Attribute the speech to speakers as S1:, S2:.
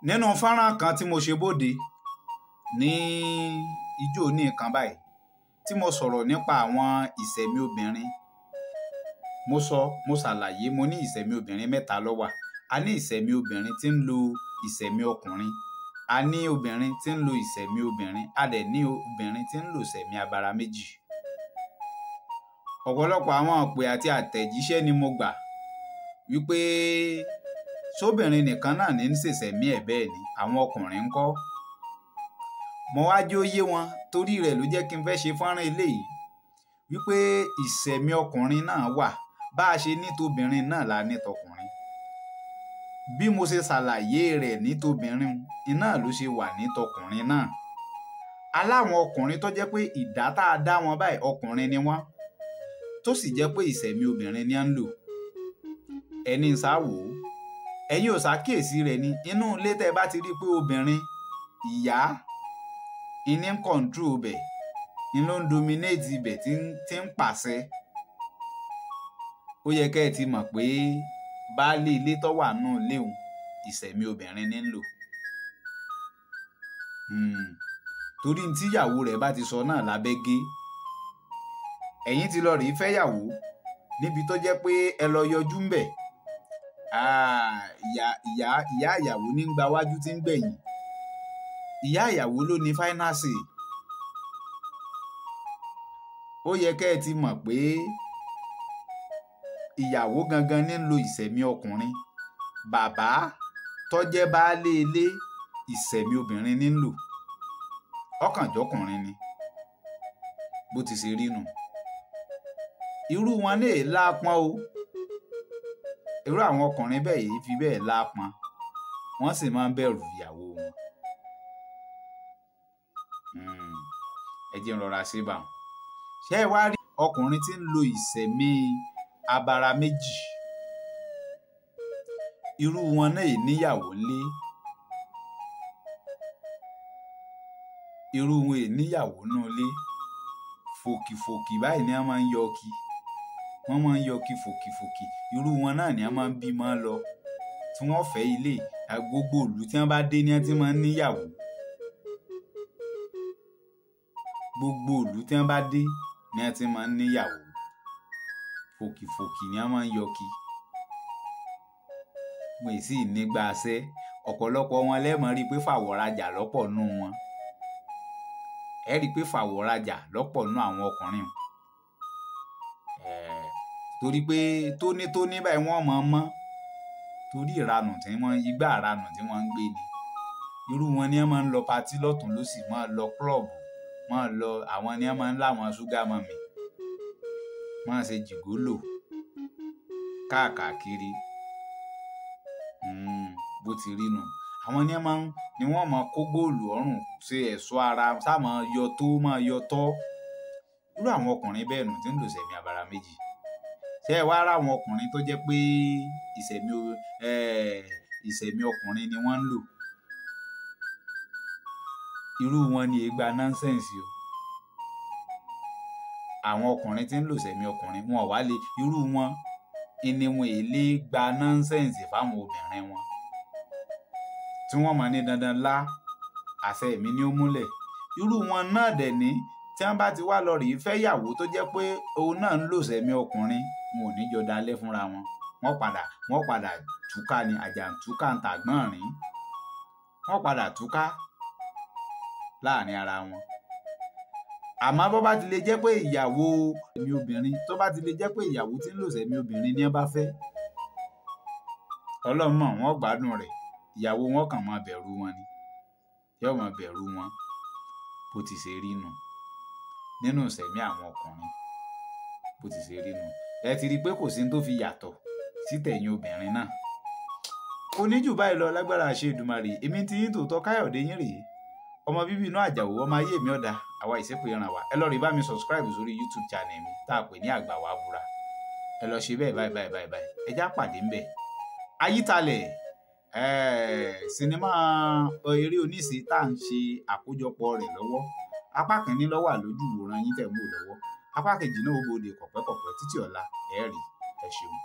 S1: nínú fọ́nrán kan tí mo ṣe bóde ní ijó ní nǹkan báyìí tí mo sọ̀rọ̀ nípa àwọn ìṣẹ̀mí obìnrin, mo ṣàlàyé, mo ní ìṣẹ̀mí obìnrin mẹ́ta ló wà. A ní ìṣẹ̀mí obìnrin tí ń lo ìṣẹ̀mí ọkùnrin, a ní obìnrin tí ń lo ìṣẹ̀mí obìnrin, a dẹ̀ ní obìnrin tí ń lo ìṣẹ̀mí abara méjì. Ọ̀pọ̀lọpọ̀ àwọn ìpè àti àtẹ̀jíṣẹ́ ni mo gbà wípé sóbìnrin nìkan náà ní ń ṣèṣẹ̀mí ẹ̀ bẹ́ẹ̀ ni àwọn ọkùnrin ńkọ́. Mo wá jẹ́ ó yé wọn, torí rẹ̀ ló jẹ́ kí n fẹ́ ṣe fọ́nrán eléyìí wípé ìṣẹ̀mí ọkùnrin náà wà, bá a ṣe ní tóbìnrin náà la ní tọkùnrin. Bí mo ṣe ṣàlàyé rẹ̀ ní tóbìnrin iná ló ṣe wà ní tọkùnrin náà. Aláwọn ọkùnrin tó jẹ́ pé ìdá tá a dá wọn báyìí ọkùnrin ni wọ́n, tó sì jẹ́ pé ìṣẹ̀mí obìnrin ni à ń lò. Ẹni ń sáwò ẹ̀yin ò ṣàkíyèsí rẹ̀ ni inú ilé tẹ́ bá ti rí pé obìnrin ìyá ìní ń kọ̀ǹtró ibẹ̀, ní ló ń dominate ibẹ̀ tí ń pàṣẹ. Ó yẹ kẹ́ ẹ ti mọ̀ pé baálé ilé tó wà nù léwu ìṣẹ̀mí obìnrin ní ń lò. Torí tí ìyàwó rẹ̀ bá ti sọ náà lábẹ́ gé. Ẹ̀yin ti lọ rí fẹ́yàwó níbi tó jẹ́ pé ẹ lọ yọjú ń bẹ̀. Ìyá ìyàwó ní ń gba wájú tí ń gbẹ̀yìn. Ìyá ìyàwó ló ní fáínàsì. Ó yẹ kẹ́ ẹ ti mọ̀ pé ìyàwó gangan ní ń lo ìṣẹ̀mí ọkùnrin. Bàbá tó jẹ́ baálé ilé ìṣẹ̀mí obìnrin ní ń lò. Ọkànjọ́kùnrin ni bó ti ṣe rí nù. Irú wọn lè lápọn o. Irú àwọn ọkùnrin bẹ́ẹ̀ yìí fi bẹ́ẹ̀ lápọn. Wọ́n sì máa ń bẹ̀rù ìyàwó wọn. Ẹ jẹ́ n rọra ṣe bá wọn. Ṣé ẹ wá rí ọkùnrin tí ń lo ìṣẹ̀mí abara méjì? Irú wọn náà níyàwó lé. Irú wọn níyàwó náà lé. Fòkìfòkì báyìí ni wọ́n máa ń yọ kí. Wọ́n máa ń yọ kí fòkìfòkì. Irú wọn náà ni wọ́n máa ń bímọ lọ. Tí wọ́n fẹ́ ilé gbogbo ìlú tí wọ́n bá dé ni wọ́n ti máa ń níyàwó. Gbogbo ìlú tí wọ́n bá dé ni wọ́n ti máa ń níyàwó. Fòkìfòkì ni wọ́n máa ń yọ kí. Wọ́n sì nígbà ṣẹ́. Ọ̀pọ̀lọpọ̀ wọn lẹ́mọ̀ rí pé fàwọ̀rajà lọ́pọ̀ nù wọn. Ẹ rí pé fàwọ̀rajà lọ́pọ̀ nù àwọn ọkùnrin. Torí pé tónítóní báyìí wọ́n mọ̀ mọ́. Torí ìranù tí wọ́n igbá ìranù tí wọ́n ń gbé ni. Irú wọn ni wọ́n máa ń lọ patí lọ́tùn lósì, máa lọ klọ́ọ̀bù, máa lọ àwọn ni wọ́n máa ń láwọn ṣúgà mọ́mì, máa ṣe jìgólò káàkiri. Bó ti rí nù. Àwọn ni wọ́n máa kó góòlù ọrùn ṣe ẹ̀ṣọ́ ara sá máa yọ tó máa yọ tọ́. Irú àwọn ọkùnrin bẹ́ẹ̀ nù tí ń lò ìṣẹ̀mí abara méjì. Ṣé ẹ wá rá àwọn ọkùnrin tó jẹ́ pé ìṣẹ̀mí ọkùnrin ni wọ́n ń lò? Irú wọn ni ègbà nọ́nsẹ̀nsì o. Àwọn ọkùnrin tí ń lò ìṣẹ̀mí ọkùnrin wọn wá lè irú wọn ni wọn èlé gba nọ́nsẹ̀nsì fáwọn obìnrin wọn. Tí wọ́n mọ̀ ní dandan lá àṣẹ mi ni ó múlẹ̀. Irú wọn náà dẹ̀ ní tí wọ́n bá ti wá lọ rí fẹ́yàwó tó jẹ́ pé òun náà ń lò ìṣẹ̀mí ọkùnrin, wọn ò ní jọ dalẹ̀ fúnra wọn. Wọ́n padà túká ni àjàǹtúká ń tàgbọ́n rìn. Wọ́n padà túká láàrin ara wọn. Àmọ́ bó bá ti lè jẹ́ pé ìyàwó ìṣẹ̀mí obìnrin tó bá ti lè jẹ́ pé ìyàwó tí ń lò ìṣẹ̀mí obìnrin ni wọ́n bá fẹ́, Ọlọ́run mọ̀ wọ́n gbádùn rẹ̀. Ìyàwó wọn kàn máa bẹ̀rù wọn ni. Yóò máa bẹ̀rù wọn bó ti ṣe rí nù. Nínú ìṣẹ̀mí àwọn ọkùnrin bó ti ṣe rí nù. Ẹ ti rí pé kò sí ní tó fi yàtọ̀ sí tẹ̀yìn obìnrin náà. Kò ní jù báyìí lọ lágbára àṣẹ Èdùmàrè. Èmi ti yín tòótọ́ Káyọ̀dé yín rèé. Ọmọ bíbí inú Àjàó, ọmọ ayé mi ọ̀dà, àwa ìṣẹ́pẹ̀ ìran wa. Ẹ lọ rí bá mi subscribe sórí YouTube channel mi tá a pè ní Àgbàwàbúrà. Ẹ lọ ṣe bẹ́ẹ̀ báyìí. Ẹ já pàdé ń bẹ̀. Ayítalẹ̀ sinimá eré oníṣe tá à ń ṣe àkójọpọ̀ rẹ̀ lọ́wọ́. Apá kìíní ló wà lójú ìwòran yín tẹ̀ ń wò lọ́wọ́. Apá kejì náà ó bòde kọ̀pẹ́kọ̀pẹ́ títí ọ̀la. Ẹ rí. Ẹ ṣeun.